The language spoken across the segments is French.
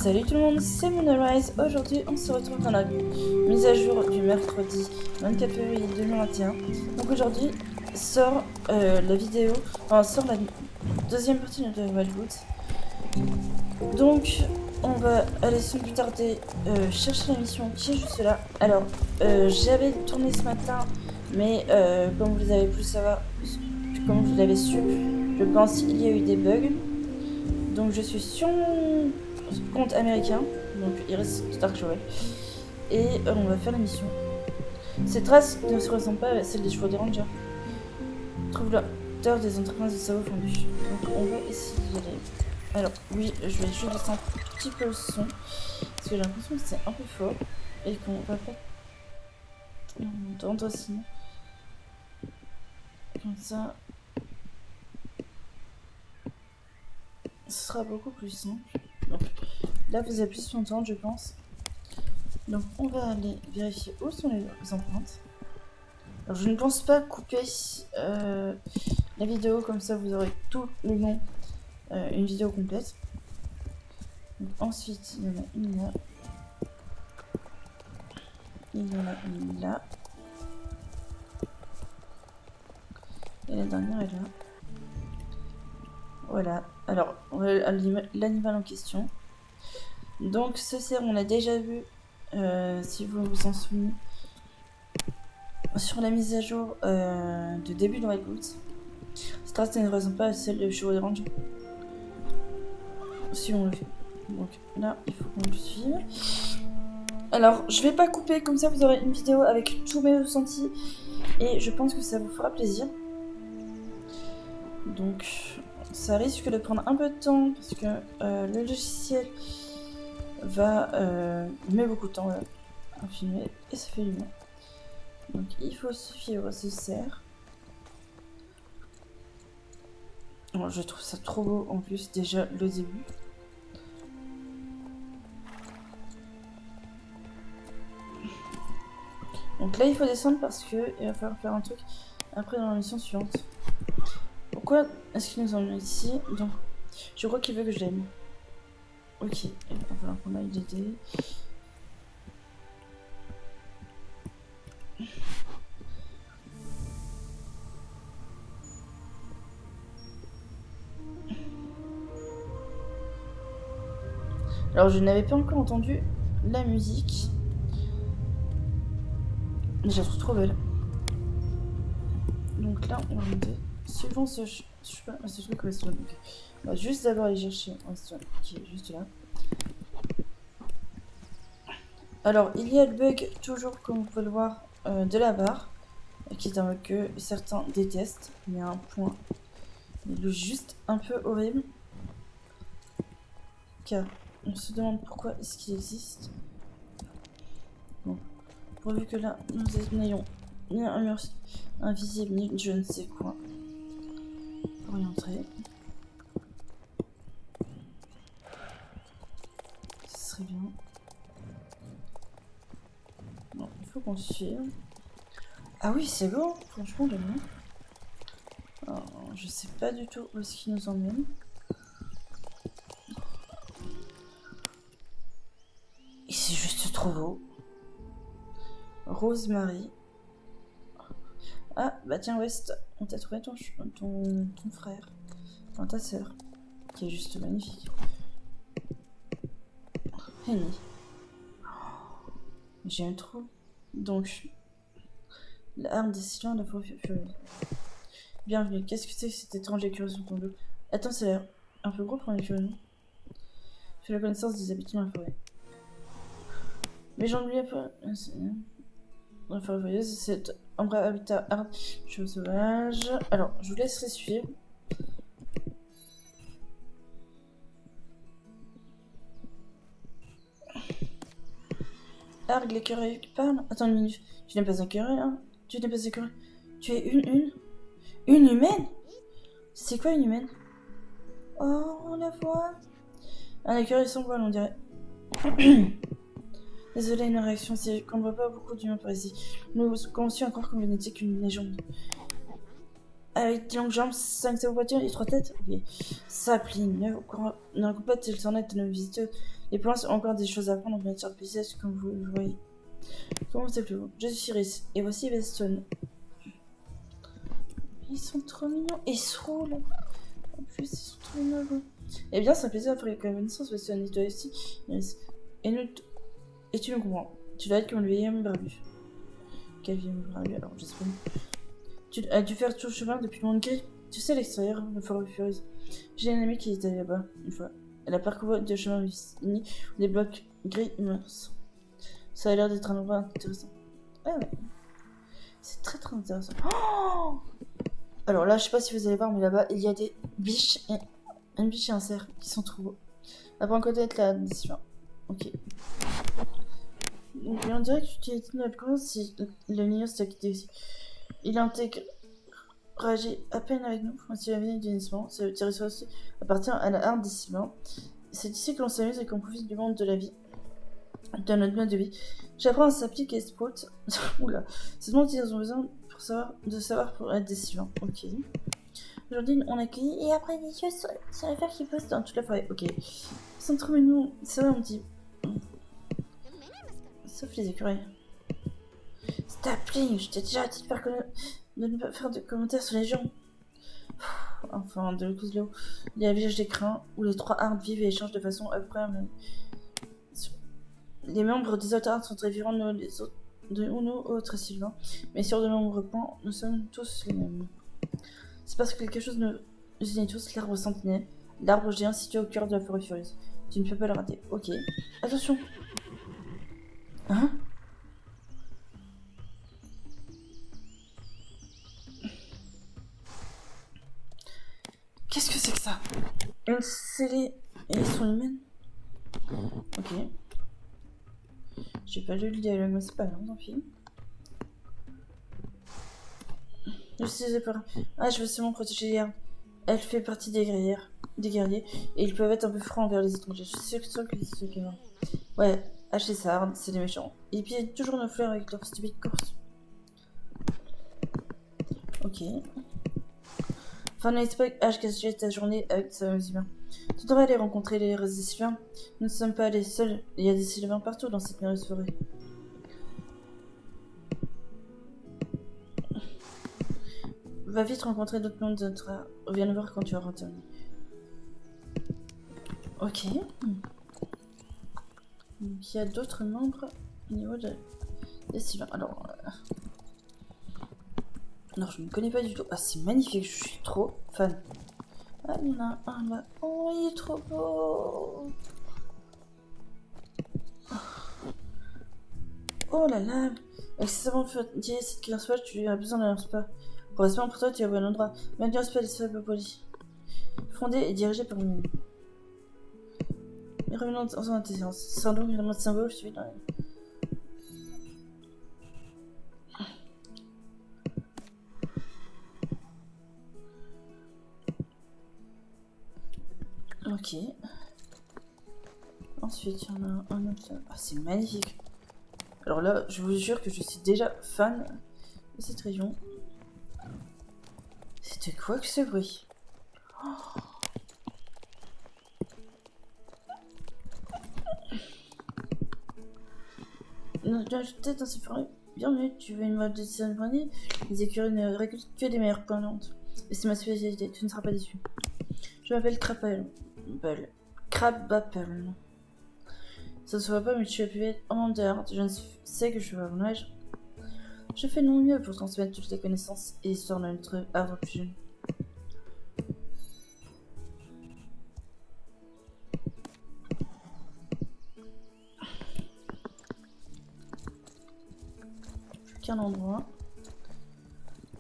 Salut tout le monde, c'est Moonrise. Aujourd'hui, on se retrouve dans la mise à jour du mercredi 24 février 2021. Donc aujourd'hui, sort la vidéo, enfin sort la deuxième partie de Wildwood. Donc, on va aller sans plus tarder chercher la mission qui est juste là. Alors, j'avais tourné ce matin, mais comme vous avez pu savoir, comme vous l'avez su, je pense qu'il y a eu des bugs. Donc je suis sur mon compte américain, donc Iris Stark Joel, et on va faire la mission. Ces traces ne se ressemblent pas à celles des chevaux des rangers. Trouve l'auteur des entreprises de cerveau fondu. Donc on va essayer d'y aller. Alors oui, je vais juste baisser un petit peu le son, parce que j'ai l'impression que c'est un peu fort, et qu'on va pas entendre sinon. Comme ça, ce sera beaucoup plus simple. Donc là vous avez plus longtemps je pense. Donc on va aller vérifier où sont les empreintes. Alors je ne pense pas couper la vidéo, comme ça vous aurez tout le long, une vidéo complète. Donc ensuite il y en a une là. Il y en a une là. Et la dernière est là. Voilà. Alors l'animal en question. Donc ce cerf on l'a déjà vu, si vous vous en souvenez, sur la mise à jour de début de Wildwood. Cette race ne ressemble pas à celle de chevaux des rangers. Si on le fait. Donc là, il faut qu'on le suive. Alors, je vais pas couper, comme ça vous aurez une vidéo avec tous mes ressentis. Et je pense que ça vous fera plaisir. Donc, ça risque de prendre un peu de temps, parce que le logiciel met beaucoup de temps à filmer, et ça fait du bien. Donc, il faut suivre ce cerf. Bon, je trouve ça trop beau en plus, déjà le début. Donc là il faut descendre parce que il va falloir faire un truc après dans la mission suivante. Pourquoi est-ce qu'il nous emmène ici? Donc je crois qu'il veut que je l'aime. Ok, il va falloir qu'on aille l'aider. Alors je n'avais pas encore entendu la musique. Mais je la trouve trop belle. Donc là on va monter. Suivant ce truc Weston. Donc, on va juste d'abord aller chercher Weston qui est juste là. Alors il y a le bug toujours, comme vous pouvez le voir, de la barre, qui est un bug que certains détestent. Il y a un point juste un peu horrible. Car on se demande pourquoi est-ce qu'il existe. Bon, pourvu que là nous n'ayons ni un mur invisible ni je ne sais quoi pour y entrer. Ce serait bien. Bon, il faut qu'on suive. Ah oui, c'est beau, franchement, de loin. Alors, je sais pas du tout où est-ce qu'il nous emmène. Et c'est juste trop beau. Rosemary. Ah, bah tiens, West, on t'a trouvé ton frère. Enfin, ta sœur. Qui est juste magnifique. Henny. J'aime trop. Donc, l'arme des cylindres de faux furieuse. Bienvenue, qu'est-ce que c'est que cette étrange écureuil sur ton dos? Attends, ça a l'air un peu gros pour un écureuil, non? Fais la connaissance des habitants de la forêt. Mais j'en oublie pas. La forêt furieuse, c'est un habitat hard, chevaux sauvages. Alors, je vous laisserai suivre. Arg, l'écureuil qui parle. Attends une minute. Tu n'es pas un écureuil, hein? Tu n'es pas un écureuil. Tu es une humaine? C'est quoi une humaine? Oh, on la voit. Un écureuil sans voile, on dirait. Désolé, une réaction, c'est qu'on ne voit pas beaucoup d'humains par ici. Nous commencions à croire qu'on n'était qu'une légende. avec des longues jambes, 5 voitures et 3 têtes. Ok. Sapling, ne complète le sonnet de nos visiteurs. Les plans ont encore des choses à apprendre en matière de paysage, comme vous le voyez. Comment vous appelez-vous? Je suis Cyrus, et voici Weston. Ils sont trop mignons, et ils se roulent. En plus, ils sont trop mignons. Eh bien, c'est un plaisir de faire connaissance, Weston, et toi aussi. Et tu me comprends. Tu dois être comme le vieil homme barbu. Quel vieil homme barbu? Alors, j'espère. Tu as dû faire tout le chemin depuis le monde gris. Tu sais, l'extérieur, le fort furieuse. J'ai une amie qui est allée là-bas, une fois. Elle a parcouru des chemins unis où des blocs gris immenses. Ça a l'air d'être un endroit intéressant. Ah ouais. C'est très très intéressant. Oh, alors là, je sais pas si vous allez voir, mais là-bas, il y a des biches et une biche et un cerf qui sont trop beaux. Apprends à connaître la décision. Ok. Donc, on dirait que tu t'es tenu à le si le Nino s'est quitté ici. Il intègre réagit à peine avec nous. Voici la vie du Nisman. Ce territoire appartient à la harde des Sylvains. C'est ici que l'on s'amuse et qu'on profite du monde de la vie, de notre mode de vie. J'apprends à s'appliquer et spot. Oula. C'est dont ils ont besoin de savoir pour être des Sylvains. Ok. Aujourd'hui, on accueille et après des choses sur les fers qui poussent dans toute la forêt. Ok. Ils sont trop mignons. C'est vrai, on dit. Sauf les écureuils. Stapling, je t'ai déjà dit de ne pas faire de commentaires sur les gens. Enfin, de Kozlo. Il y a le village des crins où les 3 hardes vivent et échangent de façon incroyable. Les membres des autres hardes sont très différents de nous autres Sylvains, mais sur de nombreux points, nous sommes tous les mêmes. C'est parce que quelque chose nous unit tous, l'arbre sentinelle, l'arbre géant situé au cœur de la forêt furieuse. Tu ne peux pas le rater. Ok. Attention. Hein? Qu'est-ce que c'est que ça? Une scellée et ils sont humaines? Ok. J'ai pas lu le dialogue, mais c'est pas grave, tant pis. Je sais pas. Ah, je veux seulement protéger les arbres. Elle fait partie des guerriers, et ils peuvent être un peu francs envers les étrangers. Je suis sûr que c'est qui va. Ouais, H et Sard, c'est des méchants. Et puis, il y a toujours nos fleurs avec leur stupide course. Ok. Enfin, n'hésite pas H cacher ta journée avec sa humain. Tu devrais aller rencontrer les restes des Sylvains. Nous ne sommes pas les seuls. Il y a des Sylvains partout dans cette merveilleuse forêt. Va vite rencontrer d'autres membres de notre... Viens nous voir quand tu vas retourner. Ok. Donc, il y a d'autres membres au niveau des Sylvains. Alors... Non, je ne connais pas du tout. Ah, c'est magnifique, je suis trop fan. Ah, il y en a un là. Oh, il est trop beau. Oh là là. Excessivement fatigué, cette classe fois, tu as besoin d'un spa. Heureusement pour toi, tu es au bon endroit. Bienvenue au spa des Sable Poly. Fondé et dirigé par une... Mais revenons dans la séance. C'est un long élément de symbole, celui dans Ok. Ensuite, il y en a un autre. Ah, c'est magnifique. Alors là, je vous jure que je suis déjà fan de cette région. C'était quoi que ce bruit? Oh. Peut-être dans ces forêts. Bienvenue, tu veux une mode de cérémonie? Les écureuils ne récoltent que des meilleures plantes. Et c'est ma spécialité, tu ne seras pas déçu. Je m'appelle Crabapple. Ça ne se voit pas, mais tu as pu être en dehors. Je sais que je suis à mon âge. Je fais de mon mieux pour transmettre toutes les connaissances et l'histoire de notre arbre plus jeune. Plus qu'un endroit.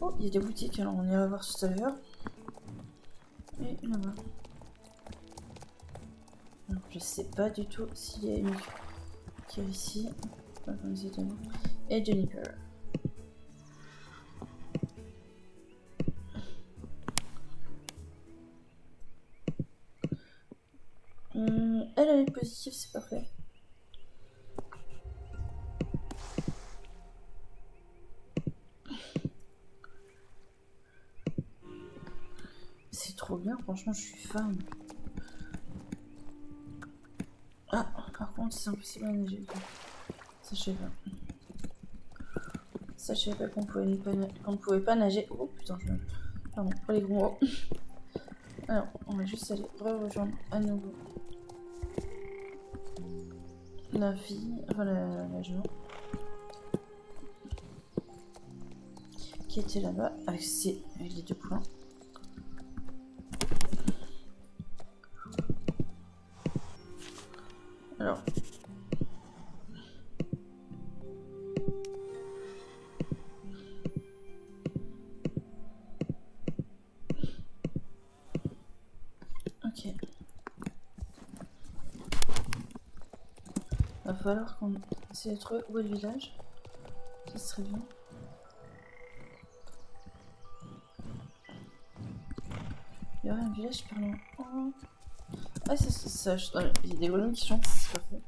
Oh, il y a des boutiques, alors on ira voir tout à l'heure. Et là-bas. Alors, je sais pas du tout s'il y a une qui est ici. Et Juniper. Elle est positive, c'est parfait. Franchement, je suis fan. Ah, par contre, c'est impossible à nager. Ça, je sais pas. Ça, je savais pas qu'on pouvait pas nager. Oh putain, pardon, pour les gros mots. Alors, on va juste aller rejoindre à nouveau la fille, enfin la jument, qui était là-bas avec les deux poulains. Alors, ok. Va falloir qu'on essaie de trouver où est le village. Ça serait bien. Il y aurait un village par là. Oh. Ah, c'est ça. Il y a des grenouilles qui chantent, c'est parfait.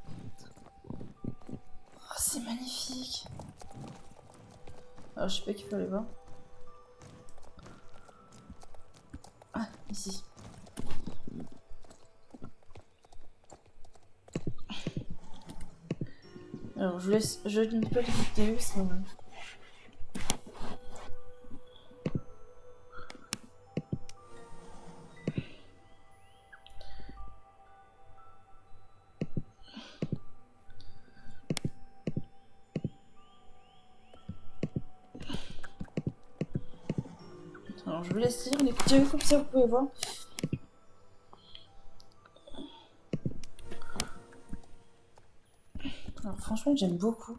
Oh, c'est magnifique. Alors, je sais pas qu'il faut aller voir. Ah, ici. Alors, je ne peux pas les vidéos, c'est vrai. Alors, je vous laisse lire les vidéos comme ça, vous pouvez voir. Alors, franchement, j'aime beaucoup.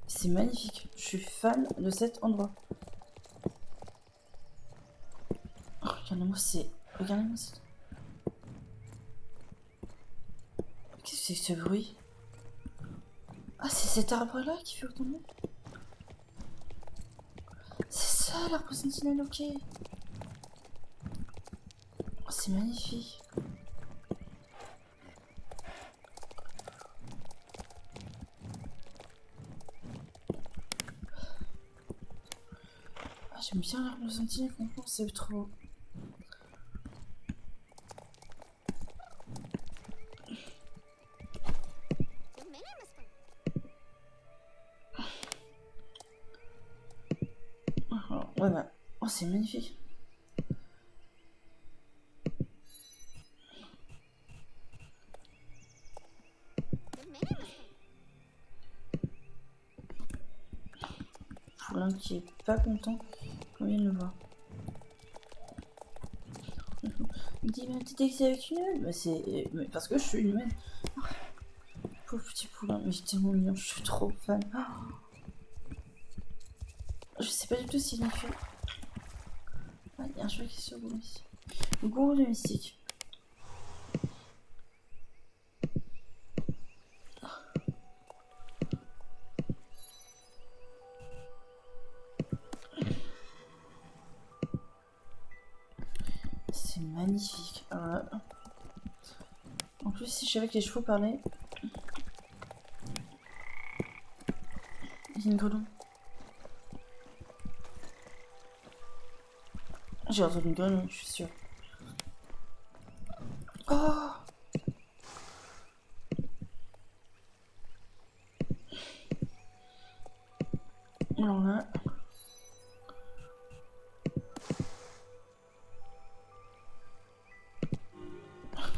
C'est magnifique. Je suis fan de cet endroit. Oh, regardez-moi, Regardez-moi, Qu'est-ce que c'est que ce bruit? Ah, c'est cet arbre-là qui fait autant de bruit? C'est ça, l'arbre sentinelle, ok. Oh, c'est magnifique. Ah, j'aime bien l'arbre sentinelle, franchement, c'est trop beau. Ouais, bah. Oh, c'est magnifique. Poulain qui est pas content quand il le voit. Il dit, mais t'es excité avec une humaine? Bah, c'est. Parce que je suis une humaine. Pauvre petit poulain, mais j'étais tellement mignon, je suis trop fan. Oh, je sais pas du tout s'il est fait. Ah, il y a un cheval qui est sur le ici. Le gourou de mystique. C'est magnifique. En plus, si je savais que les chevaux parlaient. Il y a une grenouille. J'ai entendu une grenouille, je suis sûre. Oh! Alors là.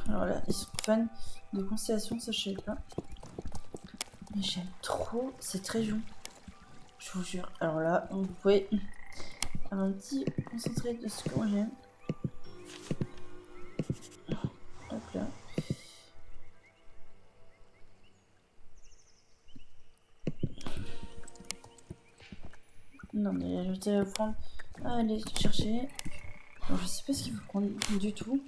Alors là, ils sont fans de constellation, ça je sais pas. Mais j'aime trop, c'est très joli. Je vous jure. Alors là, vous pouvez avoir un petit concentré de ce que moi j'aime. Hop là. Non mais je vais vous prendre. Allez chercher. Alors, je sais pas ce qu'il faut prendre du tout.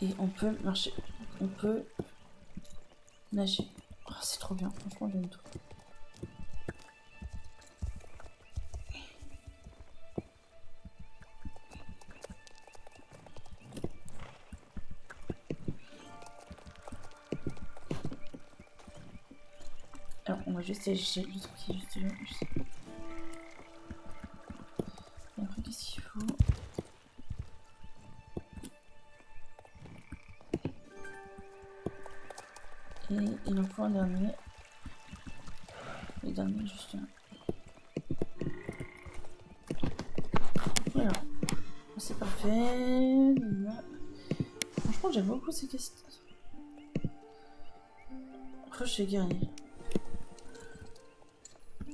Et on peut marcher. On peut nager. Oh, c'est trop bien, franchement j'aime tout. Alors On va juste aller chercher le truc qui est juste là. Et après, qu'est-ce qu'il faut? Et il en faut un dernier. Le dernier, juste là. Voilà. C'est parfait. Franchement, j'aime beaucoup ces questions. Chez guerrier.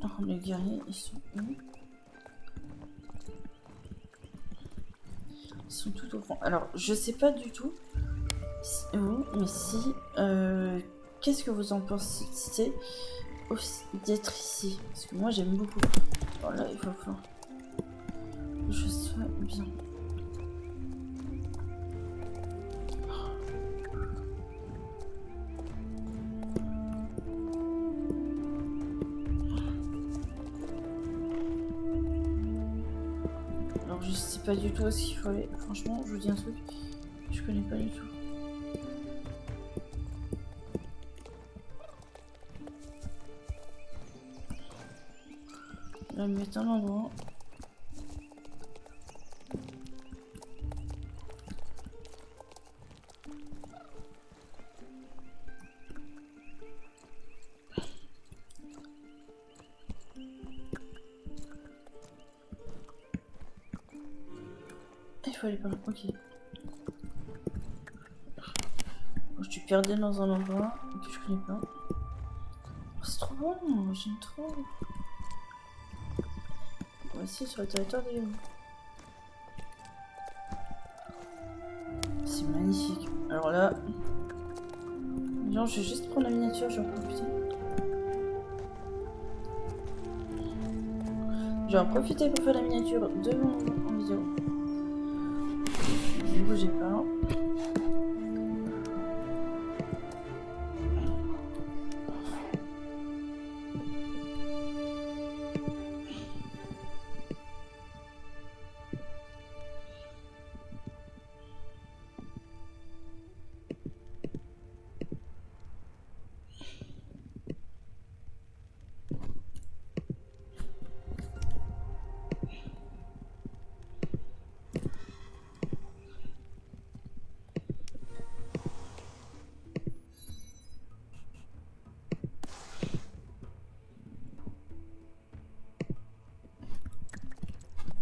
Alors, les guerriers, ils sont où? Ils sont tout au fond. Alors, je sais pas du tout où, mais si. Qu'est-ce que vous en pensez d'être ici? Parce que moi, j'aime beaucoup. Voilà, il va falloir que je sois bien. Alors, je sais pas du tout où est-ce qu'il faut aller. Franchement, je vous dis un truc. Je connais pas du tout. Je vais me mettre un endroit. Il faut aller par là. Ok. Bon, je suis perdue dans un endroit que je connais pas. Oh, c'est trop bon, j'aime trop. Voici sur le territoire de l'Union. C'est magnifique. Alors là, genre, je vais juste prendre la miniature, je vais en profiter. Je vais en profiter pour faire la miniature de mon vidéo. Ne bougez pas.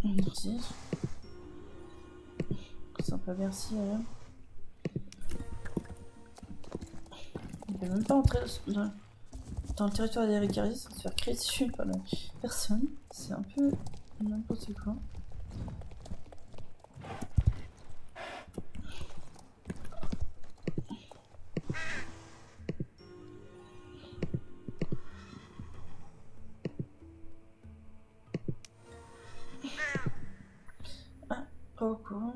Merci. Sympa, merci. On peut même pas entrer dans le territoire des Ricari sans se faire crier dessus par la personne. C'est un peu n'importe quoi. Ah, pas au courant.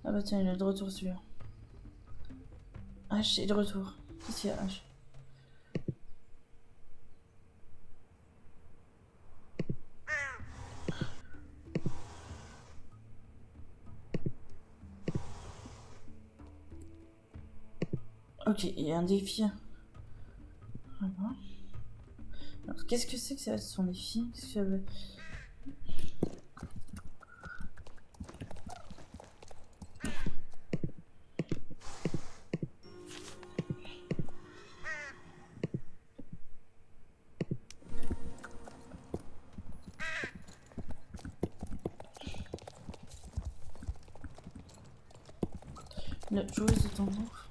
Ah bah tiens, il est de retour celui-là. H est de retour. Qu'est-ce qu'il y a, H? Ok, il y a un défi. Voilà. Alors, qu'est-ce que c'est que ça, son défi? Qu'est-ce que ça veut... La joueuse de tambour.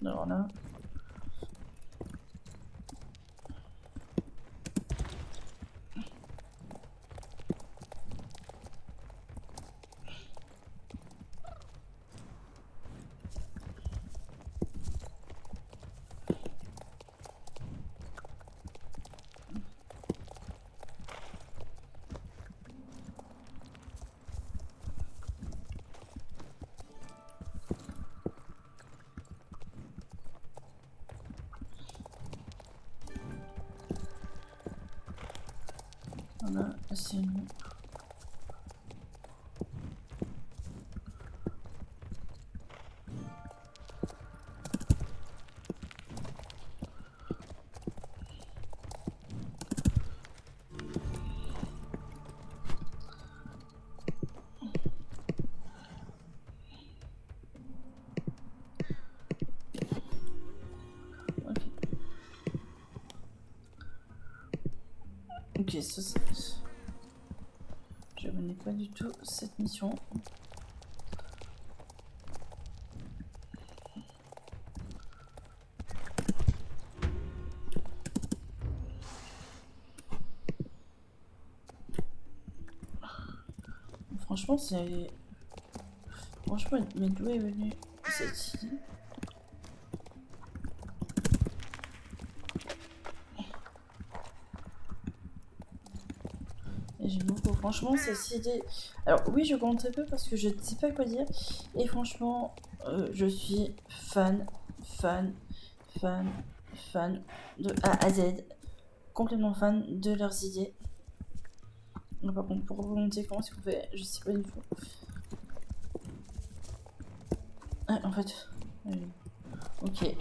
Alors là... Voilà, c'est bon. Ok, ça c'est... Je connais pas du tout cette mission. Franchement, c'est... Franchement, mais d'où est venue cette idée? Et j'aime beaucoup. Franchement, cette idée... Alors oui, je compte très peu parce que je ne sais pas quoi dire. Et franchement, je suis fan de A à Z. Complètement fan de leurs idées. Non, par contre, pour remonter, comment est-ce qu'on fait? Je sais pas du tout. Ah, en fait... ok.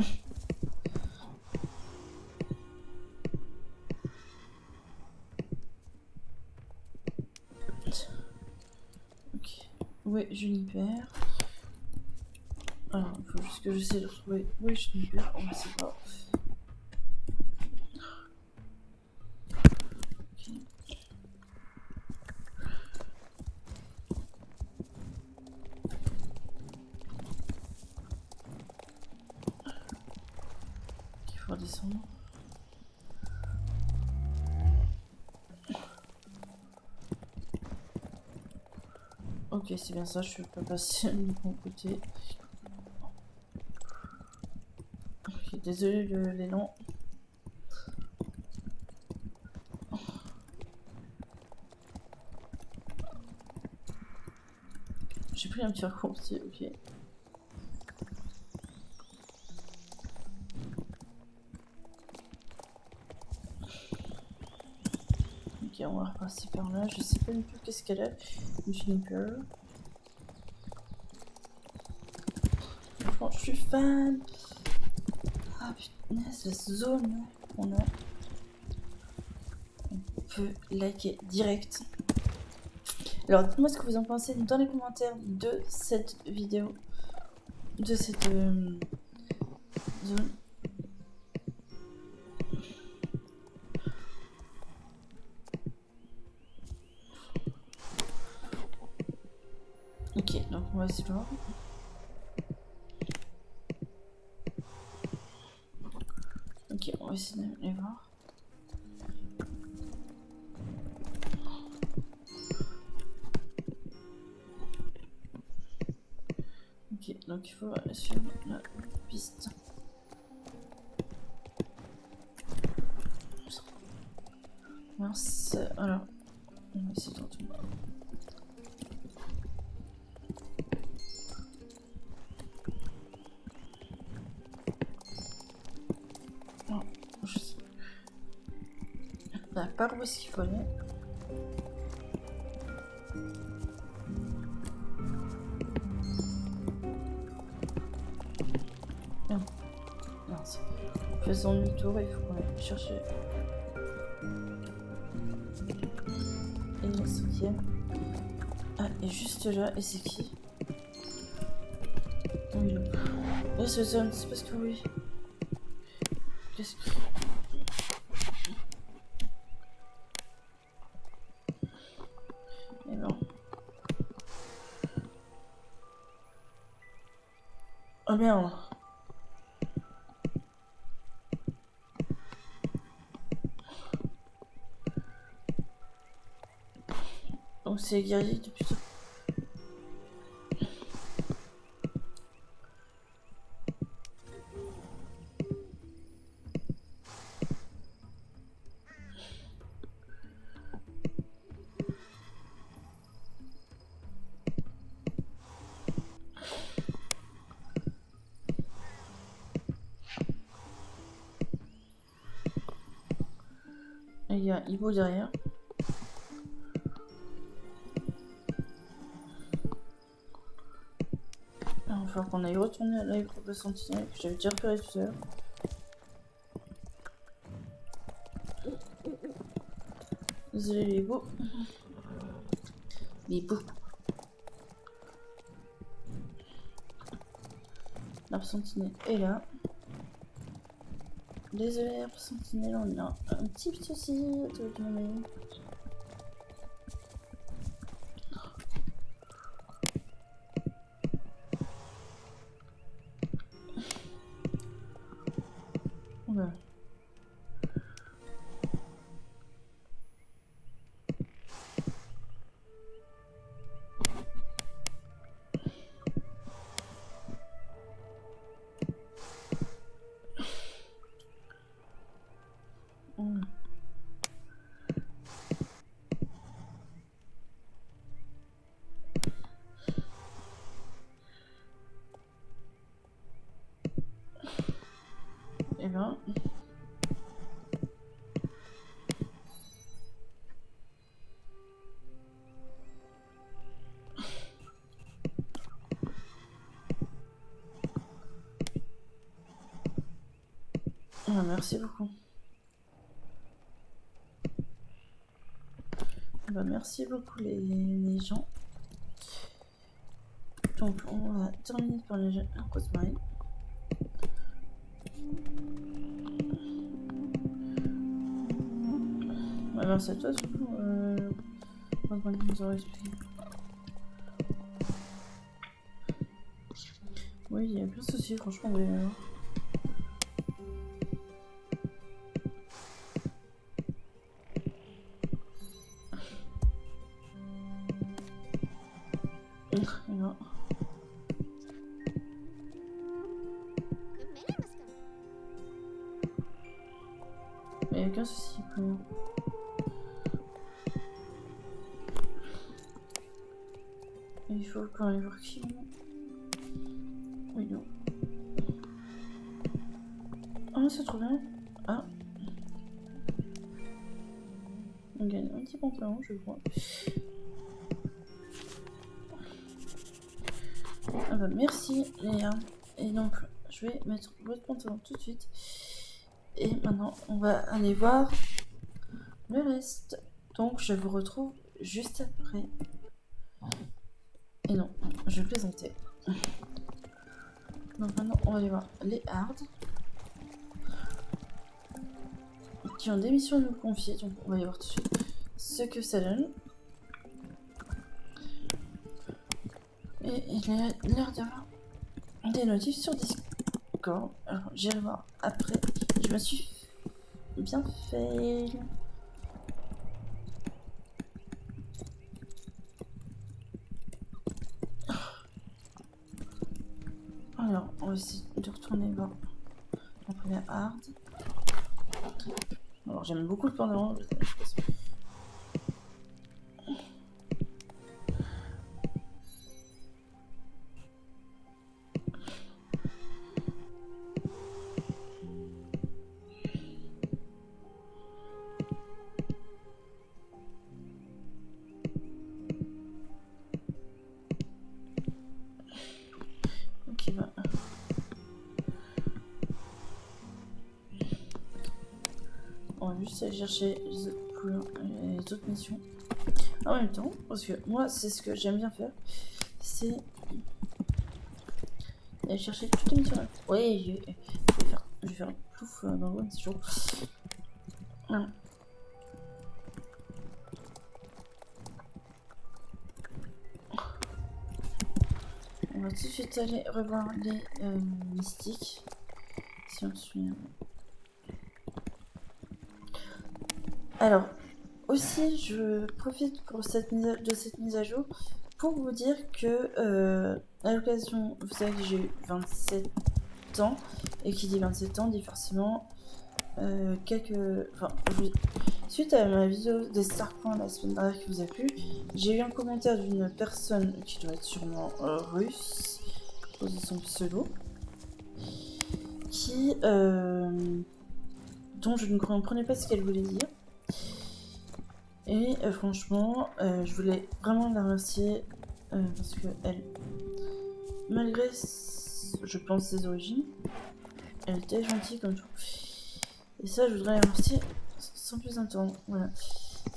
Ok. Ouais, Juniper. Alors, il faut juste que j'essaie de retrouver... Ouais, Juniper. On va essayer de voir. Il faut redescendre. Ok, c'est bien ça, je peux passer du bon côté. Ok, désolé l'élan. J'ai pris un petit raccourci, ok. Ok, on va repasser par là. Je sais pas du tout qu'est-ce qu'elle a. Une Juniper. Franchement, je suis fan. Ah putain, cette zone qu'on a. On peut liker direct. Alors, dites-moi ce que vous en pensez dans les commentaires de cette vidéo. De cette zone. Ok, donc on va essayer de voir. Ok, on va essayer de les voir. Ok, donc il faut aller sur la piste. Mince, alors, on va essayer de retourner. Non, je sais. Bah, par où est-ce qu'il faut aller? Non, mince. Faisons demi-tour, il faut qu'on aille chercher. Et la cinquième. Ah, et juste là, et c'est qui? Oui, là. Oh, c'est ça, c'est parce que oui. Qu'est-ce que... Et non. Oh merde. Donc c'est guerrier depuis tout. Et il y a un hibou derrière. Il va falloir qu'on aille retourner à l'aéroport de Sentinelle que j'avais déjà repéré tout à l'heure. Désolé les hiboux. Les hiboux. La Sentinelle est là. Désolé, Sentinelle, on a un petit souci de demander. Ouais. Et ben. Ah, merci beaucoup. Bah, merci beaucoup les gens. Donc on va terminer par les jeux Rosemary. Bah, merci à toi surtout. Rosemary nous aurait expliqué. Oui, il y a plein de soucis, franchement. Mais, non. Il n'y a aucun souci pour moi. Il faut quand même voir qui. Oui, non. Ah, c'est trop bien. Ah. On gagne un petit pantalon, je crois. Ah bah merci Léa. Et donc je vais mettre votre pantalon tout de suite. Et maintenant on va aller voir le reste. Donc je vous retrouve juste après. Et non, je plaisantais. Donc maintenant on va aller voir les hards. Qui ont des missions à nous confier. Donc on va y voir tout de suite ce que ça donne. Et il a l'air d'avoir des notifs sur Discord. Alors j'irai voir après. Je me suis bien fait. Alors on va essayer de retourner voir la première hard. Alors j'aime beaucoup le pantalon. Ok, bah. On va juste aller chercher les autres missions en même temps, parce que moi c'est ce que j'aime bien faire, c'est aller chercher toutes les missions là. Ouais, je vais faire un plouf dans le one, c'est chaud. Voilà. On va tout de suite aller revoir les mystiques, si on se souvient. Alors, aussi, je profite pour de cette mise à jour pour vous dire que, à l'occasion, vous savez que j'ai eu 27 ans, et qui dit 27 ans dit forcément suite à ma vidéo des Starcoins la semaine dernière qui vous a plu, j'ai eu un commentaire d'une personne qui doit être sûrement russe, posé son pseudo, dont je ne comprenais pas ce qu'elle voulait dire. Et franchement, je voulais vraiment la remercier parce que elle, malgré, je pense, ses origines, elle était gentille comme tout. Et ça, je voudrais la remercier sans plus attendre. Voilà.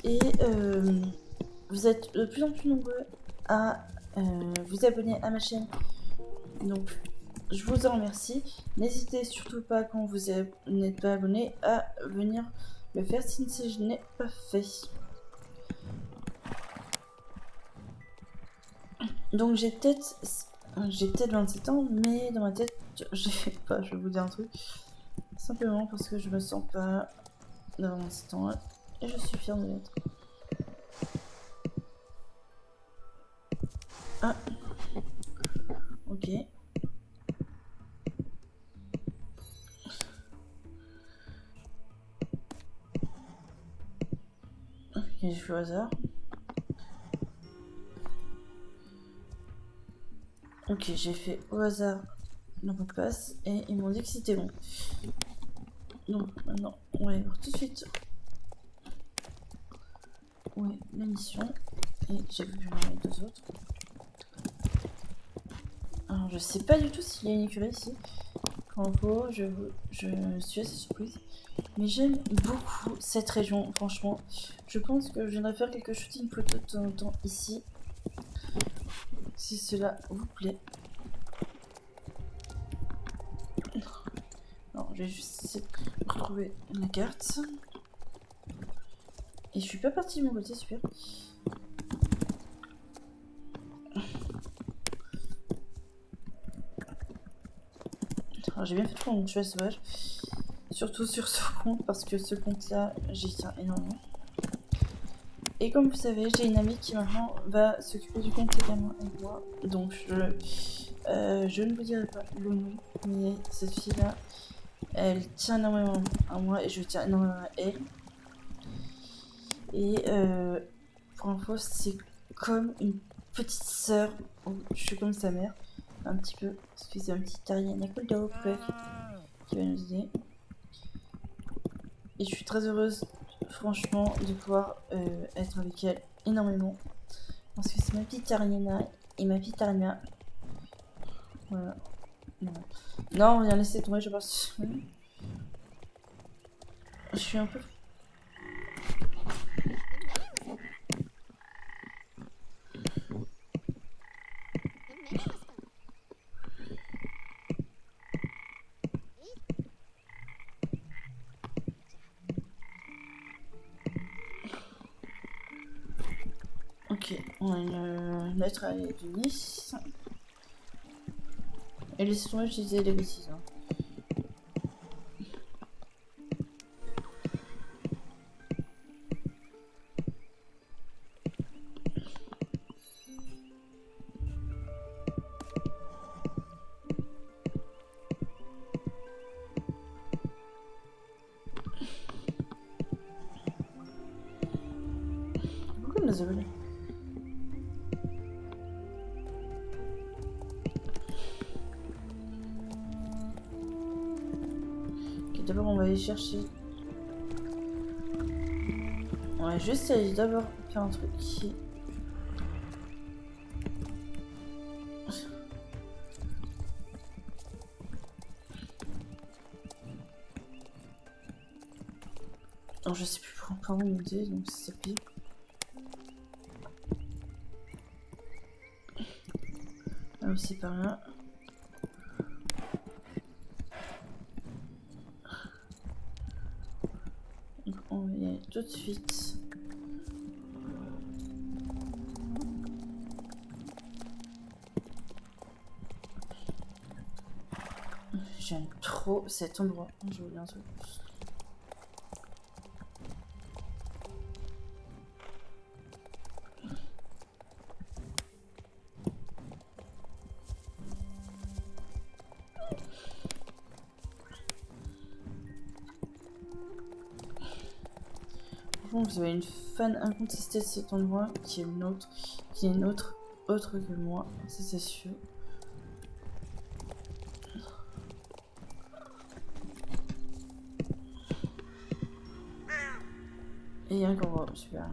Et vous êtes de plus en plus nombreux à vous abonner à ma chaîne. Donc, je vous en remercie. N'hésitez surtout pas, quand vous n'êtes pas abonné, à venir le faire si je n'ai pas fait. Donc j'ai peut-être 27 ans, mais dans ma tête, j'ai pas, je vais vous dire un truc. Simplement parce que je me sens pas d'avoir 27 ans et je suis fière de l'être. Ah, ok. Ok, j'ai fait au hasard. Ok, j'ai fait au hasard le mot de passe et ils m'ont dit que c'était bon. Donc maintenant, on va aller voir tout de suite où est la mission. Et j'ai vu les deux autres. Alors je sais pas du tout s'il y a une écurie ici. En gros, je suis assez surprise. Mais j'aime beaucoup cette région, franchement. Je pense que je viendrai faire quelques shootings photos de temps en temps ici. Si cela vous plaît. Non, je vais juste essayer de retrouver la carte. Et je suis pas partie de mon côté, super. Alors j'ai bien fait de prendre une cheval sauvage. Surtout sur ce compte, parce que ce compte-là, j'y tiens énormément. Et comme vous savez, j'ai une amie qui maintenant va s'occuper du compte également avec moi. Donc je ne vous dirai pas le nom, mais cette fille-là, elle tient énormément à moi et je tiens énormément à elle. Et pour info, c'est comme une petite sœur. Je suis comme sa mère, un petit peu. Parce que c'est un petit Ariana Coldao qui va nous aider. Et je suis très heureuse, franchement, de pouvoir être avec elle énormément. Parce que c'est ma petite Ariana et ma petite Ariana. Voilà. Non, rien laisser tomber, je pense. Je suis un peu. Ok, on a une lettre à de Nice. Et laissez tomber, je disais des bêtises. Hein. Pourquoi nous avons. Ok, d'abord on va aller chercher. On va juste aller d'abord faire un truc ici. Alors je sais plus par où monter, donc c'est pire. Ah oui, c'est par là. Donc on va y aller tout de suite. J'aime trop cet endroit. Je veux bien un truc. Vous avez une fan incontestée de cet endroit qui est autre que moi, ça c'est sûr. Et il y a un corbeau, super.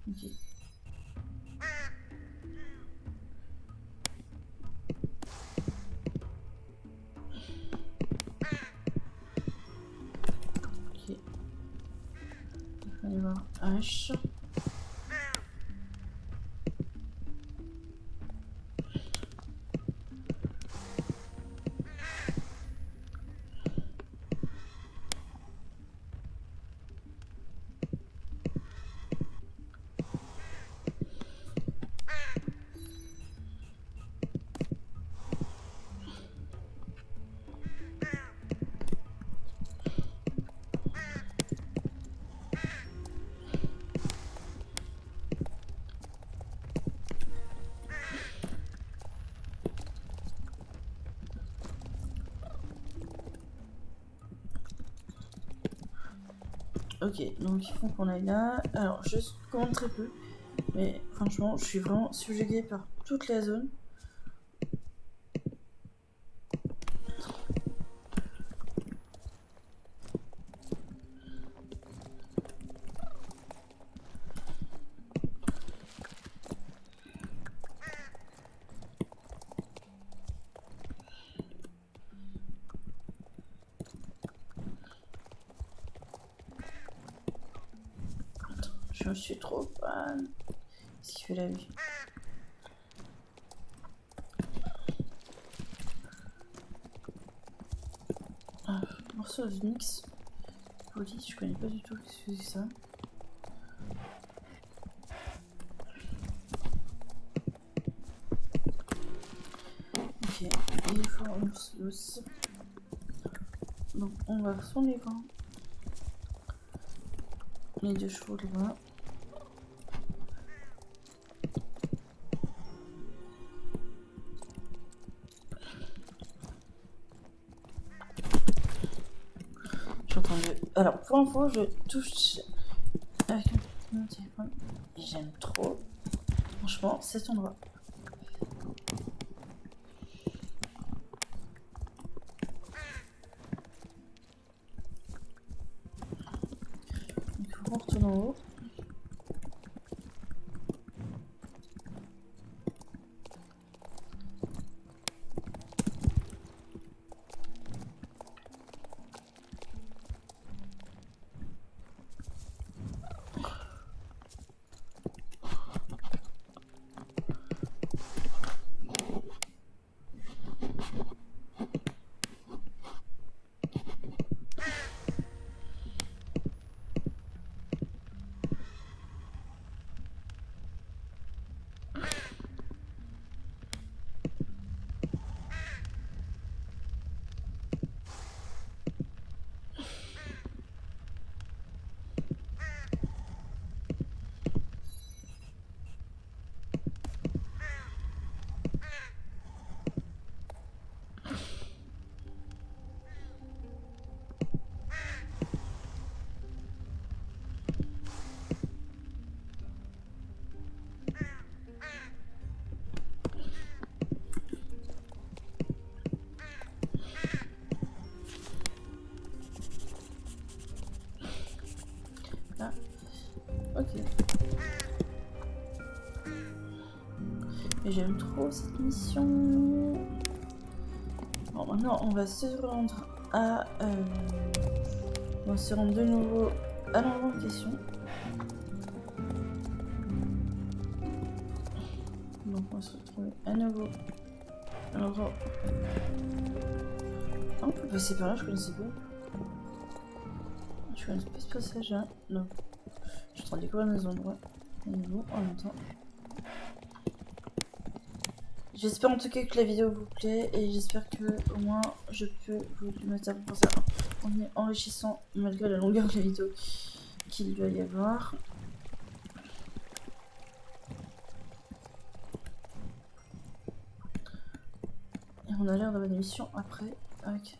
Ok. hache. Ok, donc il faut qu'on aille là. Alors, je commande très peu. Mais franchement, je suis vraiment subjuguée par toute la zone. Je suis trop fan. Qu'est-ce qu'il fait là, lui? Ah, morceau de mix. Police, je connais pas du tout ce que c'est ça. Ok, il faut un os. Donc on va sur les vents. Les 2 chevaux là-bas. Je suis en train de... Alors pour info, je touche avec mon téléphone et j'aime trop, franchement, cet endroit. Il faut qu'on retourne en haut. Ah, ok. Et j'aime trop cette mission. Bon, maintenant on va se rendre à... on va se rendre de nouveau à l'endroit en question. Donc on va se retrouver à nouveau. Alors, on peut passer par là, je connaissais pas. Je connais pas ce passage là. Non. Je suis en train de découvrir des endroits à nouveau en même temps. J'espère en tout cas que la vidéo vous plaît et j'espère que au moins je peux vous mettre pour ça en est enrichissant malgré la longueur de la vidéo qu'il doit y avoir. Et on a l'air d'avoir des missions après avec...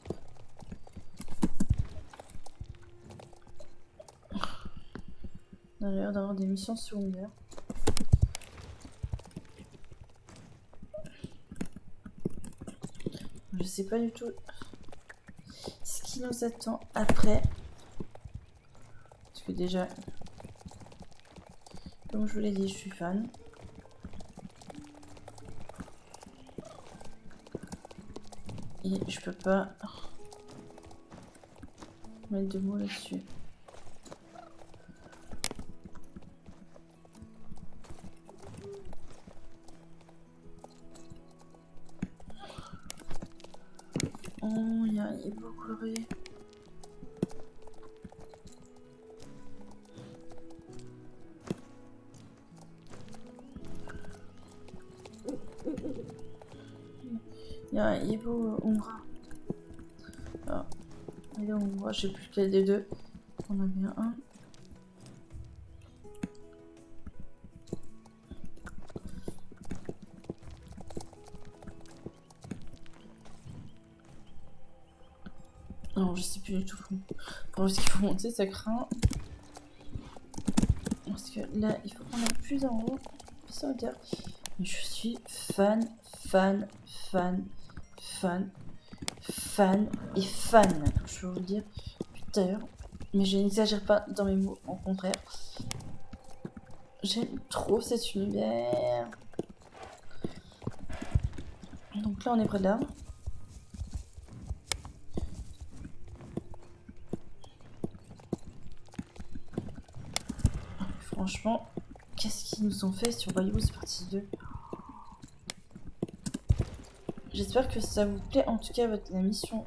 On a l'air d'avoir des missions secondaires. Je sais pas du tout ce qui nous attend après. Parce que déjà, comme je vous l'ai dit, je suis fan. Et je peux pas mettre de mots là-dessus. Non, il est beaucoup coloré. Il est beau, Umbra. Ah, il est Umbra, je sais plus lequel des deux. On en a bien un. Non, je sais plus du tout. Pour ce qu'il faut monter, ça craint. Parce que là, il faut qu'on aille plus en haut, plus en hauteur. Mais je suis fan et fan, je peux vous le dire. Putain, mais je n'exagère pas dans mes mots, au contraire. J'aime trop cet univers. Donc là, on est près de l'arbre. Franchement, qu'est-ce qu'ils nous ont fait sur Bayou, c'est partie 2. J'espère que ça vous plaît, en tout cas, la mission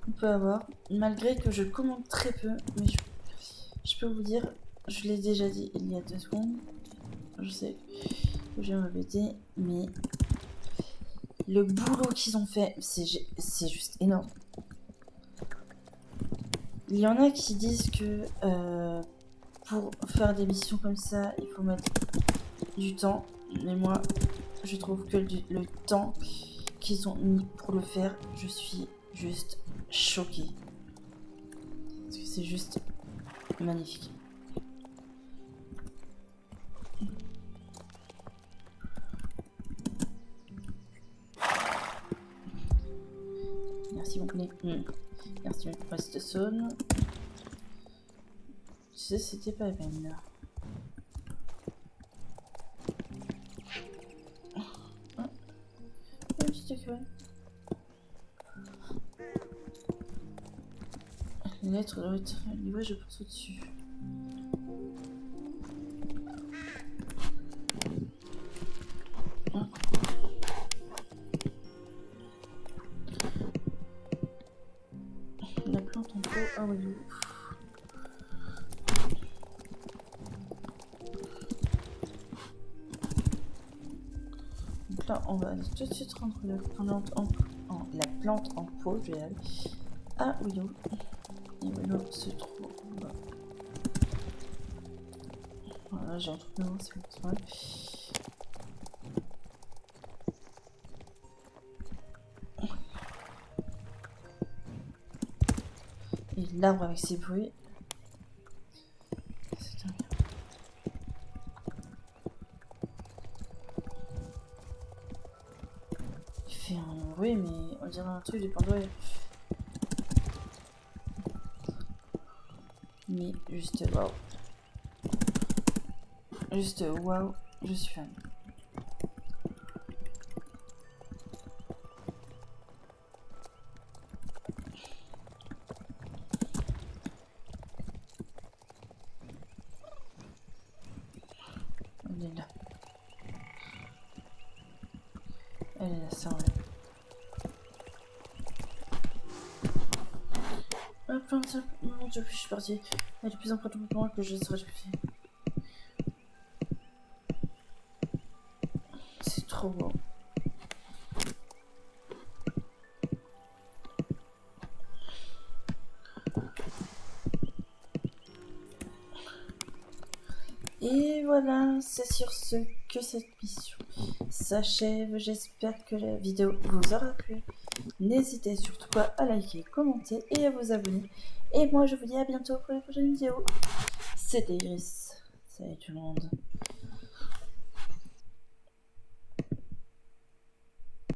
qu'on peut avoir. Malgré que je commente très peu, mais je peux vous dire, je l'ai déjà dit il y a 2 secondes. Je sais que je vais me répéter, mais le boulot qu'ils ont fait, c'est juste énorme. Il y en a qui disent que pour faire des missions comme ça, il faut mettre du temps. Mais moi, je trouve que le temps qu'ils ont mis pour le faire, je suis juste choquée. Parce que c'est juste magnifique. Merci mon poulet. Merci pour cette zone. Tu sais, c'était pas peine là. Les lettres doivent être livrées, je pense, au-dessus. La plante en pot, ah oui. Donc là, on va aller tout de suite rendre la plante en pot, je vais aller à Willow. Et Willow se trouve là. Voilà, j'ai un truc nouveau, c'est pas mal. Et l'arbre avec ses bruits. C'est dingue. Il fait un bruit, mais on dirait un truc de Pandore. Mais juste waouh. Juste waouh, je suis fan. Elle est là. Elle est là, ça enlève. Hop, mon dieu, je suis partie. Elle est plus importante pour moi que je serais expulsée. C'est trop beau. Et voilà, c'est sur ce que cette mission s'achève. J'espère que la vidéo vous aura plu. N'hésitez surtout pas à liker, commenter et à vous abonner. Et moi, je vous dis à bientôt pour la prochaine vidéo. C'était Iris. Salut tout le monde.